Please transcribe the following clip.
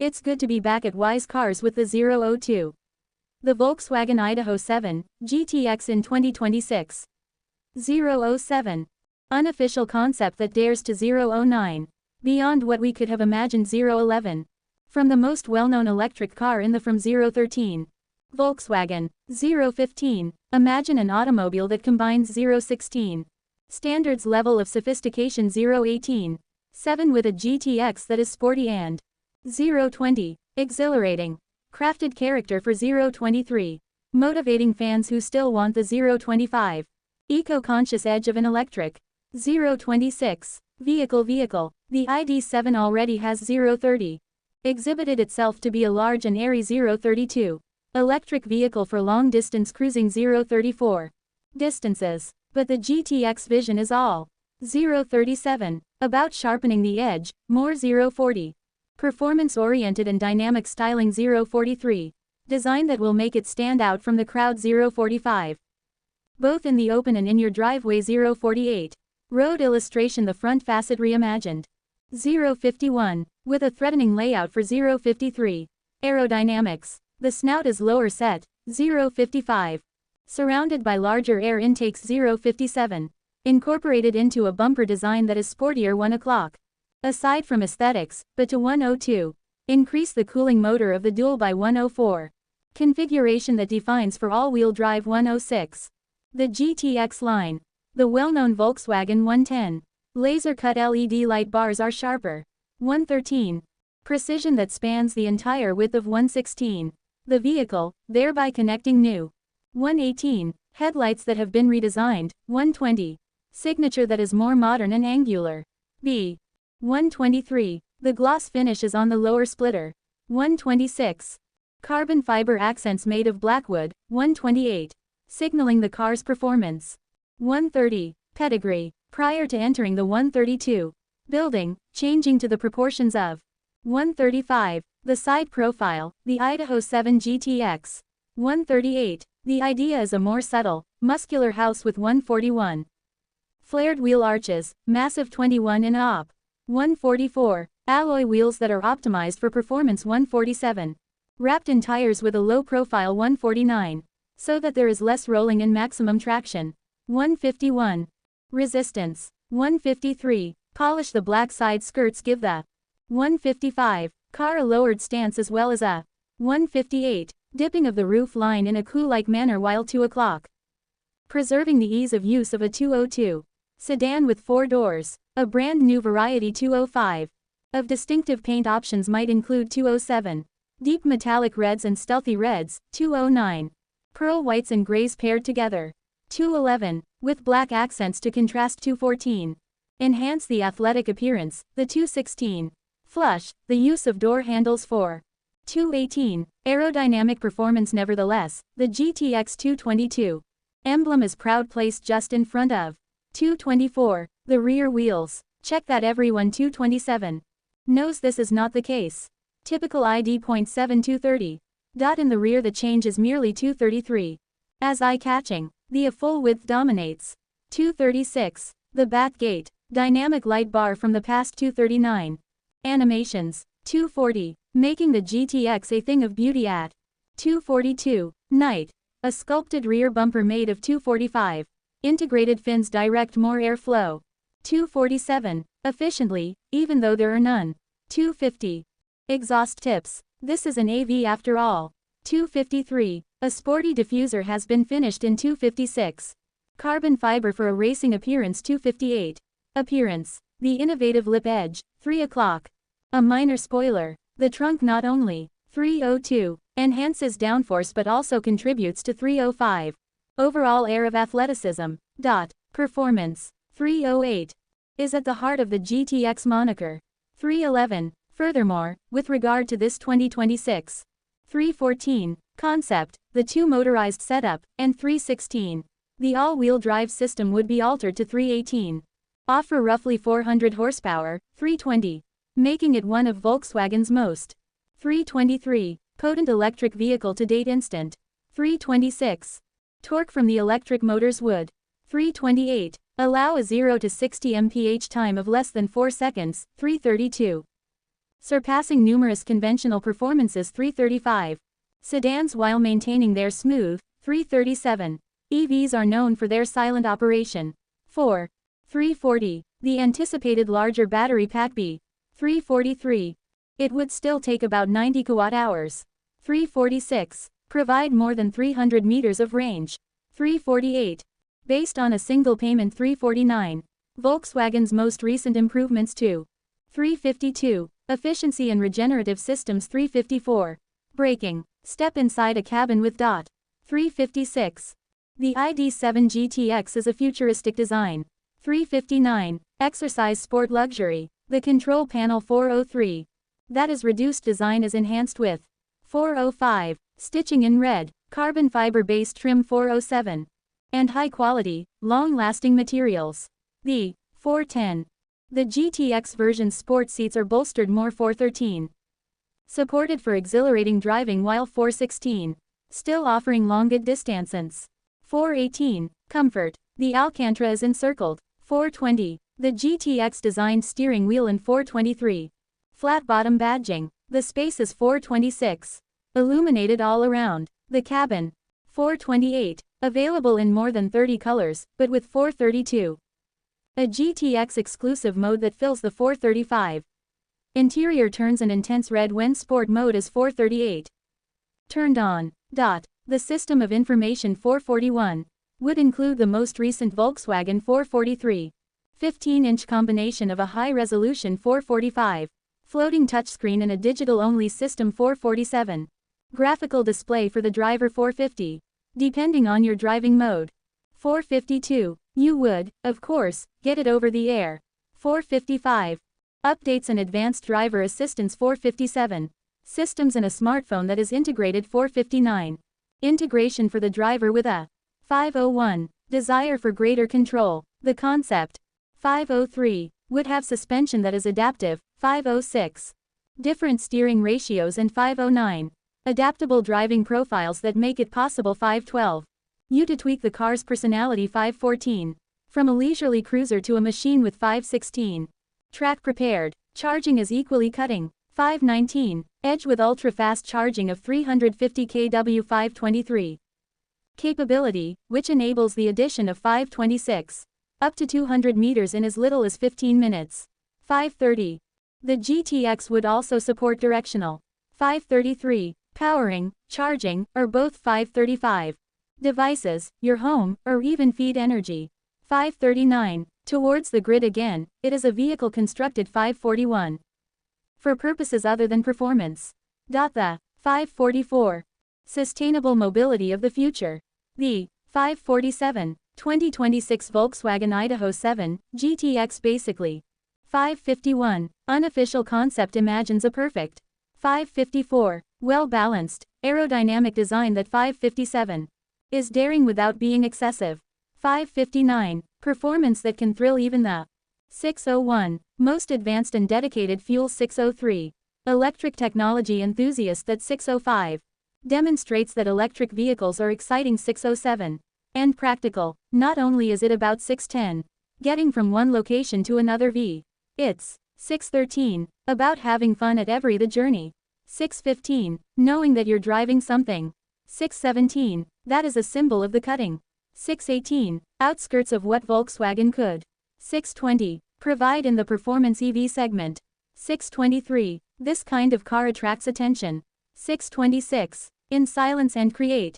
It's good to be back at Wise Cars with the 002. The Volkswagen ID.7 GTX in 2026. 007. Unofficial concept that dares to 009. Beyond what we could have imagined. 011. From the most well-known electric car in the from 013. Volkswagen. 015. Imagine an automobile that combines 016. Standards level of sophistication. 018. 7 with a GTX that is sporty and 020. Exhilarating. Crafted character for 023. Motivating fans who still want the 025. Eco-conscious edge of an electric. 026. Vehicle. The ID.7 already has 030. Exhibited itself to be a large and airy 032. Electric vehicle for long-distance cruising. 034. Distances. But the GTX vision is all. 037. About sharpening the edge, more. 040. Performance-oriented and dynamic styling. 043. Design that will make it stand out from the crowd. 045. Both in the open and in your driveway. 048. Road illustration. The front facet reimagined. 051. With a threatening layout for. 053. Aerodynamics. The snout is lower set. 055. Surrounded by larger air intakes. 057. Incorporated into a bumper design that is sportier. 1 o'clock. Aside from aesthetics, but to 102. Increase the cooling motor of the dual by 104. Configuration that defines for all-wheel drive. 106. The GTX line. The well-known Volkswagen 110. Laser-cut LED light bars are sharper. 113. Precision that spans the entire width of 116. The vehicle, thereby connecting new. 118. Headlights that have been redesigned. 120. Signature that is more modern and angular. B. 123. The gloss finish is on the lower splitter. 126. Carbon fiber accents made of blackwood. 128. Signaling the car's performance. 130. Pedigree. Prior to entering the 132. Building, changing to the proportions of. 135. The side profile, the ID.7 GTX. 138. The idea is a more subtle, muscular house with 141. Flared wheel arches, massive 21 in op. 144. Alloy wheels that are optimized for performance. 147. Wrapped in tires with a low profile. 149. So that there is less rolling and maximum traction. 151. Resistance. 153. Polish the black side skirts give the. 155. Car a lowered stance as well as a. 158. Dipping of the roof line in a cool-like manner while 2 o'clock. Preserving the ease of use of a 202. Sedan with 4 doors. A brand new variety. 205. Of distinctive paint options might include 207. Deep metallic reds and stealthy reds. 209. Pearl whites and grays paired together. 211. With black accents to contrast. 214. Enhance the athletic appearance. The 216. Flush, the use of door handles. 4. 218. Aerodynamic performance. Nevertheless, the GTX 222. Emblem is proud, placed just in front of. 224. The rear wheels. Check that everyone. 227. Knows this is not the case. Typical ID.7 230. In the rear the change is merely 233. As eye-catching, the full width dominates. 236. The back gate. Dynamic light bar from the past. 239. Animations. 240. Making the GTX a thing of beauty at. 242. Night. A sculpted rear bumper made of. 245. Integrated fins direct more airflow. 247. Efficiently, even though there are none. 250. Exhaust tips. This is an AV after all. 253. A sporty diffuser has been finished in. 256. Carbon fiber for a racing appearance. 258. Appearance. The innovative lip edge. 3 o'clock. A minor spoiler. The trunk not only. 302. Enhances downforce but also contributes to. 305. Overall air of athleticism. Performance. 308. Is at the heart of the GTX moniker. 311. Furthermore, with regard to this 2026. 314. Concept, the 2 motorized setup, and 316. The all-wheel drive system would be altered to 318. Offer roughly 400 horsepower, 320. Making it one of Volkswagen's most. 323. Potent electric vehicle to date. Instant. 326. Torque from the electric motors would. 328. Allow a 0 to 60 mph time of less than 4 seconds. 332. surpassing numerous conventional performances 335. Sedans while maintaining their smooth 337. EVs are known for their silent operation. 4. 340. The anticipated larger battery pack B. 343. It would still take about 90 kWh. 346. Provide more than 300 meters of range. 348. Based on a single payment 349. Volkswagen's most recent improvements to 352. Efficiency and regenerative systems 354. Braking. Step inside a cabin with dot. 356. The ID.7 GTX is a futuristic design. 359. Exercise sport luxury. The control panel 403. That is reduced design is enhanced with 405. Stitching in red, carbon fiber-based trim 407. And high-quality, long-lasting materials. The 410. The GTX version's sport seats are bolstered more 413. Supported for exhilarating driving while 416. Still offering long distances. 418. Comfort. The Alcantara is encircled. 420. The GTX designed steering wheel in 423. Flat bottom badging. The space is 426. Illuminated all around. The cabin. 428. Available in more than 30 colors, but with 432. A GTX exclusive mode that fills the 435. Interior turns an intense red when sport mode is 438. Turned on. The system of information 441. Would include the most recent Volkswagen 443. 15-inch combination of a high-resolution 445. Floating touchscreen and a digital-only system 447. Graphical display for the driver 450. Depending on your driving mode. 452. You would, of course, get it over the air. 455. Updates and advanced driver assistance 457. Systems and a smartphone that is integrated 459. Integration for the driver with a 501. Desire for greater control. The concept. 503. Would have suspension that is adaptive. 506. Different steering ratios and 509. Adaptable driving profiles that make it possible 512. You to tweak the car's personality 514. From a leisurely cruiser to a machine with 516. Track prepared. Charging is equally cutting. 519. Edge with ultra-fast charging of 350 kW 523. Capability, which enables the addition of 526. Up to 200 meters in as little as 15 minutes. 530. The GTX would also support directional. 533. Powering, charging, or both 535. Devices, your home, or even feed energy. 539. Towards the grid again, it is a vehicle constructed 541. For purposes other than performance. The 544. Sustainable mobility of the future. The 547. 2026 Volkswagen ID.7 GTX basically. 551. Unofficial concept imagines a perfect. 554. Well-balanced, aerodynamic design that 557. Is daring without being excessive. 559. Performance that can thrill even the 601. Most advanced and dedicated fuel 603. Electric technology enthusiast that 605. Demonstrates that electric vehicles are exciting 607. And practical. Not only is it about 610. Getting from one location to another it's 613. About having fun at every the journey. 615. Knowing that you're driving something. 617. That is a symbol of the cutting. 618. Outskirts of what Volkswagen could. 620. Provide in the performance EV segment. 623. This kind of car attracts attention. 626. In silence and create.